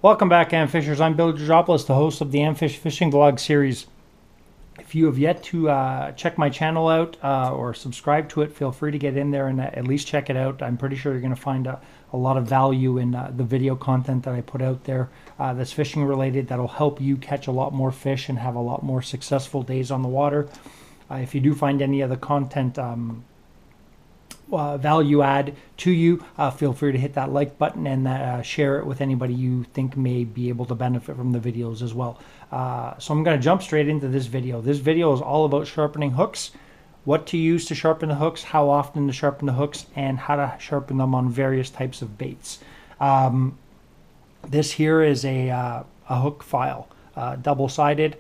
Welcome back, AMFishers. I'm Bill Georgopoulos, the host of the AMFish Fishing Vlog series. If you have yet to check my channel out or subscribe to it, feel free to get in there and at least check it out. I'm pretty sure you're going to find a lot of value in the video content that I put out there that's fishing related, that'll help you catch a lot more fish and have a lot more successful days on the water. If you do find any of the content value add to you, feel free to hit that like button and share it with anybody you think may be able to benefit from the videos as well. So I'm going to jump straight into this video. This video is all about sharpening hooks, what to use to sharpen the hooks, how often to sharpen the hooks, and how to sharpen them on various types of baits. This here is a hook file, double-sided,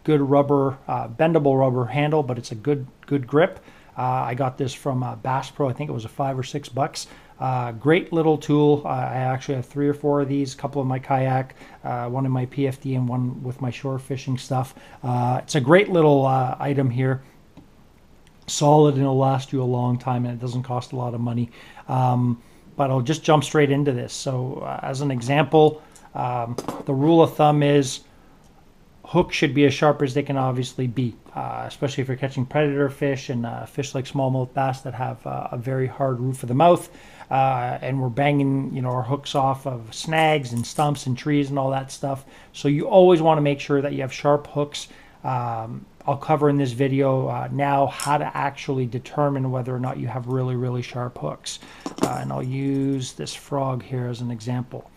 good rubber, bendable rubber handle, but it's a good grip. I got this from Bass Pro. I think it was $5 or $6. Great little tool. I actually have 3 or 4 of these, a couple in my kayak, one in my PFD, and one with my shore fishing stuff. It's a great little item here. Solid, and it'll last you a long time, and it doesn't cost a lot of money. But I'll just jump straight into this. So as an example, the rule of thumb is hooks should be as sharp as they can obviously be, especially if you're catching predator fish and fish like smallmouth bass that have a very hard roof of the mouth, and we're banging our hooks off of snags and stumps and trees and all that stuff. So you always want to make sure that you have sharp hooks. I'll cover in this video now how to actually determine whether or not you have really sharp hooks, and I'll use this frog here as an example.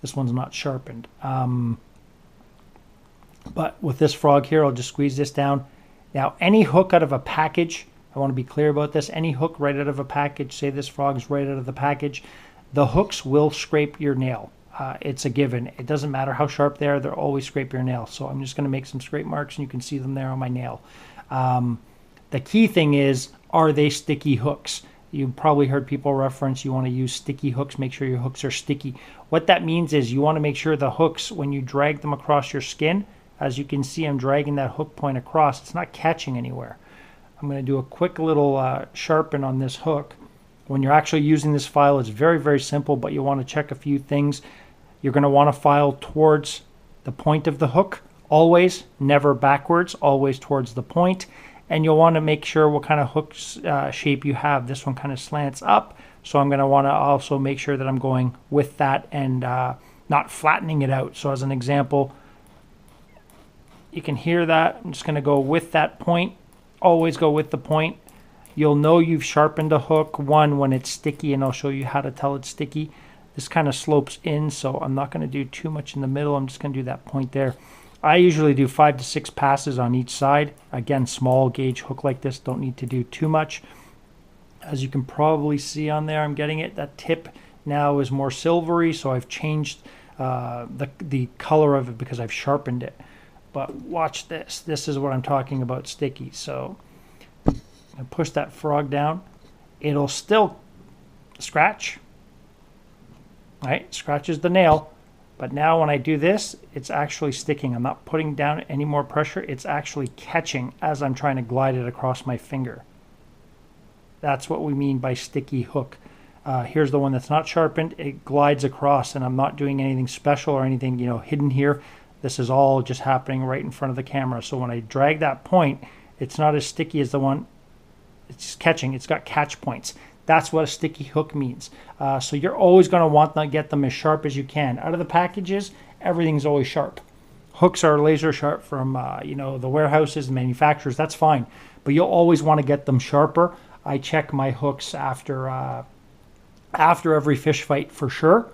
This one's not sharpened. But with this frog here, I'll just squeeze this down. Now, any hook out of a package, I want to be clear about this, any hook right out of a package, say this frog's right out of the package, the hooks will scrape your nail. It's a given. It doesn't matter how sharp they are, they'll always scrape your nail. So I'm just going to make some scrape marks, and you can see them there on my nail. The key thing is, are they sticky hooks? You've probably heard people reference you want to use sticky hooks. Make sure your hooks are sticky. What that means is you want to make sure the hooks, when you drag them across your skin, as you can see, I'm dragging that hook point across. It's not catching anywhere. I'm going to do a quick little sharpen on this hook. When you're actually using this file, it's very simple, but you want to check a few things. You're going to want to file towards the point of the hook, always, never backwards, always towards the point. And you'll want to make sure what kind of hook shape you have. This one kind of slants up, so I'm going to want to also make sure that I'm going with that and not flattening it out. So as an example, you can hear that. I'm just going to go with that point. Always go with the point. You'll know you've sharpened a hook, one, when it's sticky, and I'll show you how to tell it's sticky. This kind of slopes in, so I'm not going to do too much in the middle. I'm just going to do that point there. I usually do 5 to 6 passes on each side. Again, small gauge hook like this, don't need to do too much. As you can probably see on there, I'm getting it. That tip now is more silvery, so I've changed the color of it because I've sharpened it. But watch this. This is what I'm talking about, sticky. So I push that frog down. It'll still scratch. Right? Scratches the nail. But now when I do this, it's actually sticking. I'm not putting down any more pressure. It's actually catching as I'm trying to glide it across my finger. That's what we mean by sticky hook. Here's the one that's not sharpened. It glides across, and I'm not doing anything special or anything hidden here. This is all just happening right in front of the camera. So when I drag that point, it's not as sticky as the one it's catching. It's got catch points. That's what a sticky hook means. So you're always going to want to get them as sharp as you can. Out of the packages, everything's always sharp. Hooks are laser sharp from the warehouses and manufacturers. That's fine. But you'll always want to get them sharper. I check my hooks after every fish fight for sure.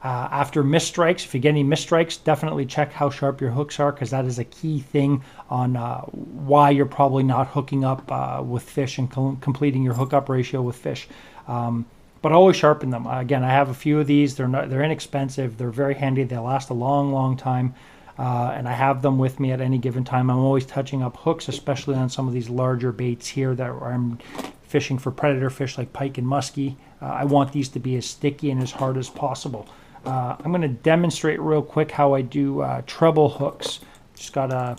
After missed strikes, if you get any missed strikes, definitely check how sharp your hooks are, because that is a key thing on why you're probably not hooking up with fish and completing your hookup ratio with fish. But always sharpen them. Again, I have a few of these. They're inexpensive. They're very handy. They last a long time. And I have them with me at any given time. I'm always touching up hooks, especially on some of these larger baits here that I'm fishing for predator fish like pike and muskie. I want these to be as sticky and as hard as possible. I'm going to demonstrate real quick how I do treble hooks. Just got a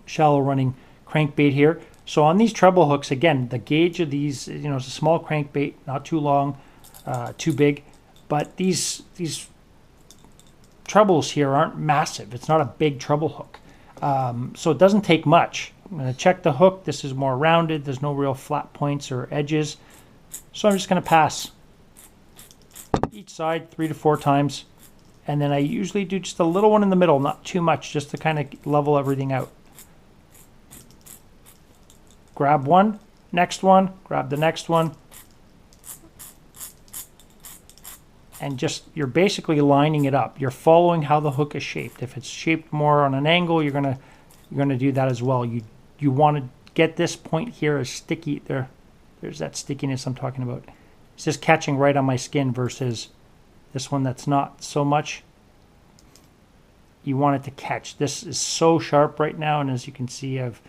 shallow running crankbait here. So on these treble hooks, again, the gauge of these, it's a small crankbait, not too long, too big, but these trebles here aren't massive. It's not a big treble hook. So it doesn't take much. I'm going to check the hook. This is more rounded. There's no real flat points or edges. So I'm just going to pass each side 3 to 4 times. And then I usually do just a little one in the middle, not too much, just to kind of level everything out. Grab one, next one, grab the next one. And just, you're basically lining it up. You're following how the hook is shaped. If it's shaped more on an angle, you're gonna do that as well. You want to get this point here as sticky. There's that stickiness I'm talking about. It's just catching right on my skin versus this one that's not so much. You want it to catch. This is so sharp right now, and as you can see, I've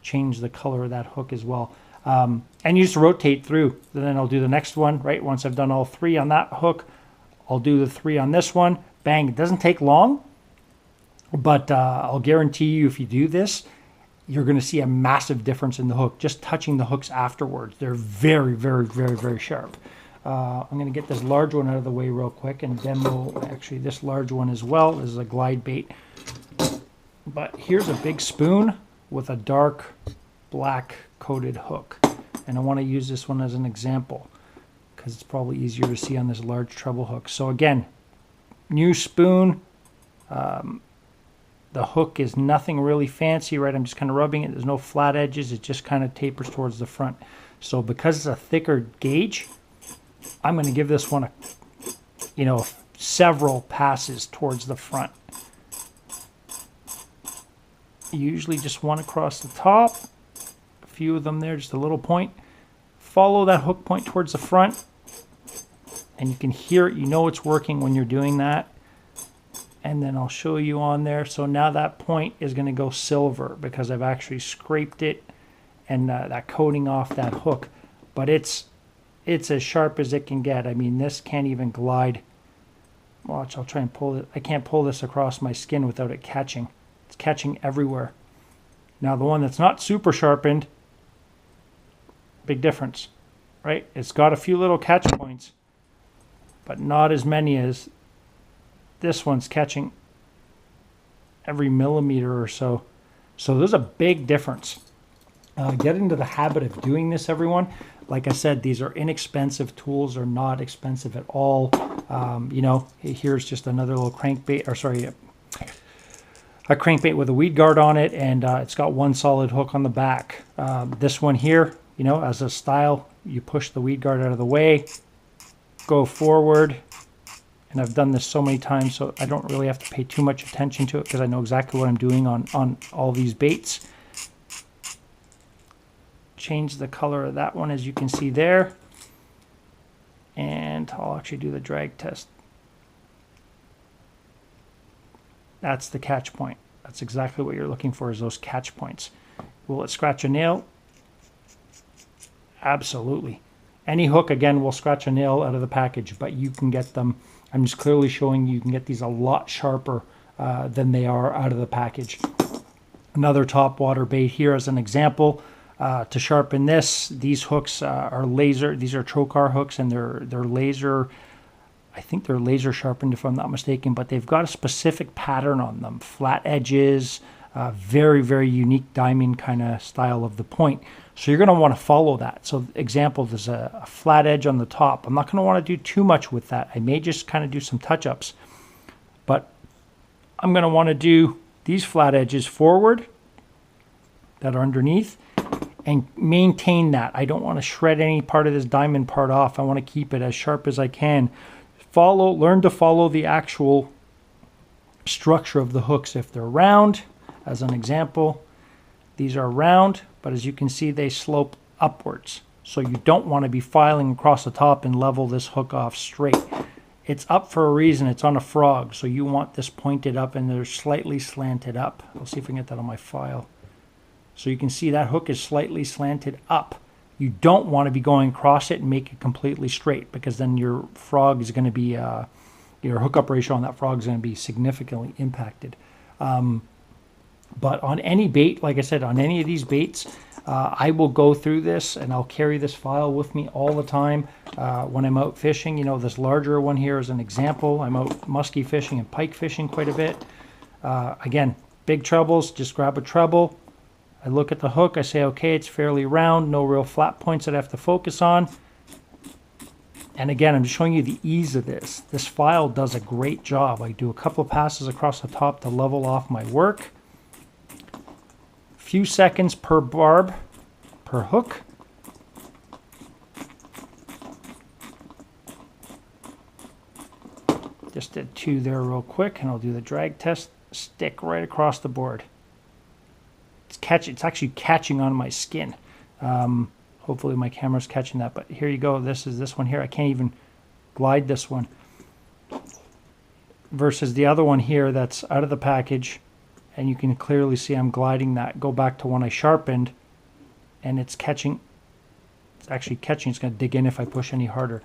changed the color of that hook as well. And you just rotate through. Then I'll do the next one, right? Once I've done all 3 on that hook, I'll do the 3 on this one. Bang. It doesn't take long, but I'll guarantee you if you do this, you're going to see a massive difference in the hook. Just touching the hooks afterwards. They're very, very, very, very sharp. I'm going to get this large one out of the way real quick and demo actually this large one as well. This is a glide bait. But here's a big spoon with a dark black coated hook. And I want to use this one as an example because it's probably easier to see on this large treble hook. So again, new spoon. The hook is nothing really fancy, right? I'm just kind of rubbing it. There's no flat edges. It just kind of tapers towards the front. So because it's a thicker gauge, I'm going to give this one several passes towards the front. Usually just one across the top. A few of them there, just a little point. Follow that hook point towards the front. And you can hear it. You know it's working when you're doing that. And then I'll show you on there. So now that point is going to go silver because I've actually scraped it and that coating off that hook. But it's as sharp as it can get. I mean, this can't even glide. Watch, I'll try and pull it. I can't pull this across my skin without it catching. It's catching everywhere. Now the one that's not super sharpened, big difference, right? It's got a few little catch points, but not as many as this one's catching every millimeter or so. So there's a big difference. Get into the habit of doing this, everyone. Like I said, these are inexpensive tools. They're not expensive at all. Here's just another little crankbait, or sorry, a crankbait with a weed guard on it, and it's got one solid hook on the back. This one here, as a style, you push the weed guard out of the way, go forward, and I've done this so many times, so I don't really have to pay too much attention to it because I know exactly what I'm doing on all these baits. Change the color of that one, as you can see there. And I'll actually do the drag test. That's the catch point. That's exactly what you're looking for, is those catch points. Will it scratch a nail? Absolutely. Any hook, again, will scratch a nail out of the package, but you can get them. I'm just clearly showing you can get these a lot sharper than they are out of the package. Another top water bait here as an example. To sharpen this, these hooks are laser. These are trocar hooks, and they're laser. I think they're laser sharpened, if I'm not mistaken, but they've got a specific pattern on them. Flat edges, very, very unique diamond kind of style of the point. So you're going to want to follow that. So example, there's a flat edge on the top. I'm not going to want to do too much with that. I may just kind of do some touch-ups. But I'm going to want to do these flat edges forward that are underneath and maintain that. I don't want to shred any part of this diamond part off. I want to keep it as sharp as I can. Learn to follow the actual structure of the hooks. If they're round, as an example, these are round, but as you can see, they slope upwards. So you don't want to be filing across the top and level this hook off straight. It's up for a reason. It's on a frog, so you want this pointed up and they're slightly slanted up. I'll see if I can get that on my file. So you can see that hook is slightly slanted up. You don't want to be going across it and make it completely straight, because then your frog is going to be, your hookup ratio on that frog is going to be significantly impacted. But on any bait, like I said, on any of these baits, I will go through this and I'll carry this file with me all the time when I'm out fishing. You know, this larger one here is an example. I'm out muskie fishing and pike fishing quite a bit. Again, big trebles, just grab a treble. I look at the hook, I say, okay, it's fairly round, no real flat points that I have to focus on. And again, I'm just showing you the ease of this. This file does a great job. I do a couple of passes across the top to level off my work. Few seconds per barb, per hook. Just did 2 there real quick, and I'll do the drag test. Stick right across the board. It's actually catching on my skin. Hopefully my camera's catching that, but here you go. This is this one here. I can't even glide this one. Versus the other one here that's out of the package, and you can clearly see I'm gliding that. Go back to when I sharpened, and it's catching. It's actually catching. It's going to dig in if I push any harder.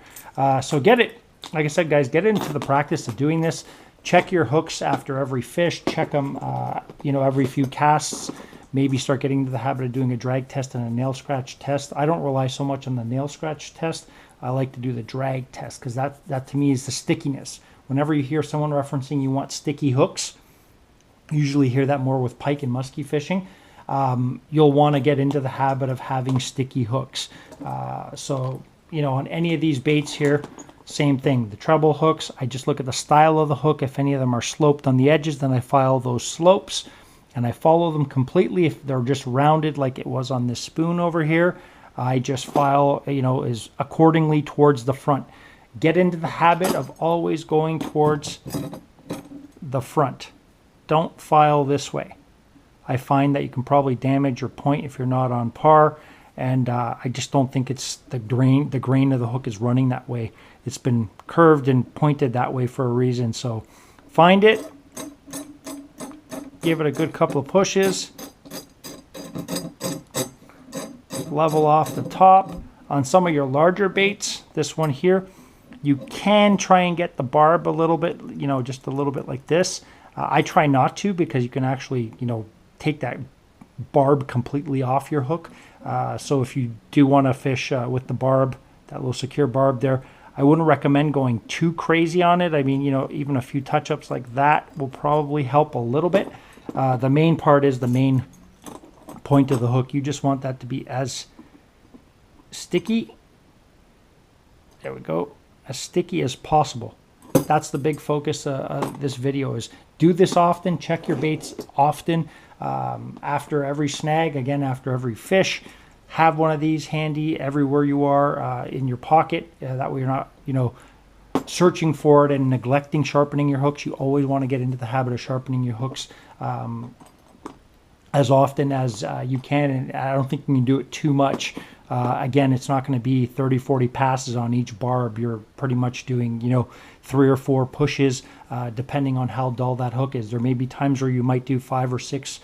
So get it. Like I said, guys, get into the practice of doing this. Check your hooks after every fish. Check them, you know, every few casts. Maybe start getting into the habit of doing a drag test and a nail scratch test. I don't rely so much on the nail scratch test. I like to do the drag test because that to me is the stickiness. Whenever you hear someone referencing you want sticky hooks, you usually hear that more with pike and muskie fishing. You'll want to get into the habit of having sticky hooks. So, you know, on any of these baits here, same thing. The treble hooks, I just look at the style of the hook. If any of them are sloped on the edges, then I file those slopes. And I follow them completely. If they're just rounded like it was on this spoon over here, I just file, you know, is accordingly towards the front. Get into the habit of always going towards the front. Don't file this way. I find that you can probably damage your point if you're not on par, and I just don't think it's the grain of the hook is running that way. It's been curved and pointed that way for a reason. So find it. Give it a good couple of pushes. Level off the top. On some of your larger baits, this one here, you can try and get the barb a little bit, you know, just a little bit like this. I try not to because you can actually, you know, take that barb completely off your hook. So if you do want to fish with the barb, that little secure barb there, I wouldn't recommend going too crazy on it. I mean, you know, even a few touch-ups like that will probably help a little bit. The main part is the main point of the hook. You just want that to be as sticky, there we go, as sticky as possible. That's the big focus of this video, is do this often, check your baits often, after every snag, again, after every fish. Have one of these handy everywhere you are, in your pocket. That way you're not, you know, searching for it and neglecting sharpening your hooks. You always want to get into the habit of sharpening your hooks as often as you can, and I don't think you can do it too much. Again, it's not going to be 30-40 passes on each barb. You're pretty much doing, you know, 3 or 4 pushes, depending on how dull that hook is. There may be times where you might do 5 or 6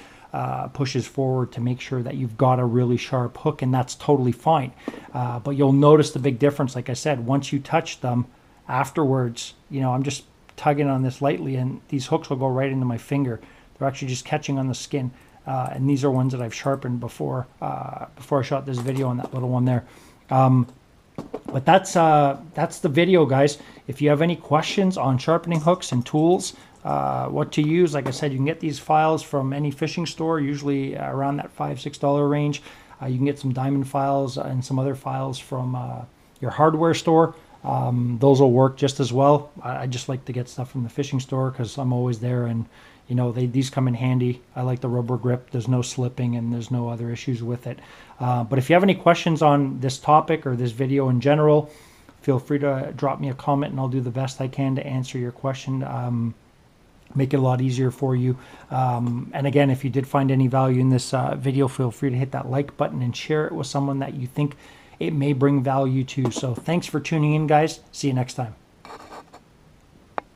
pushes forward to make sure that you've got a really sharp hook, and that's totally fine. But you'll notice the big difference, like I said, once you touch them afterwards. You know, I'm just tugging on this lightly, and these hooks will go right into my finger. They're actually just catching on the skin. And these are ones that I've sharpened before I shot this video on that little one there. But that's the video, guys. If you have any questions on sharpening hooks and tools, what to use, like I said, you can get these files from any fishing store, usually around that $5-6 range. You can get some diamond files and some other files from your hardware store. Those will work just as well. I just like to get stuff from the fishing store because I'm always there, and you know, these come in handy. I like the rubber grip. There's no slipping and there's no other issues with it. But if you have any questions on this topic or this video in general, feel free to drop me a comment and I'll do the best I can to answer your question. Make it a lot easier for you. And again, if you did find any value in this video, feel free to hit that like button and share it with someone that you think it may bring value to. So thanks for tuning in, guys. See you next time.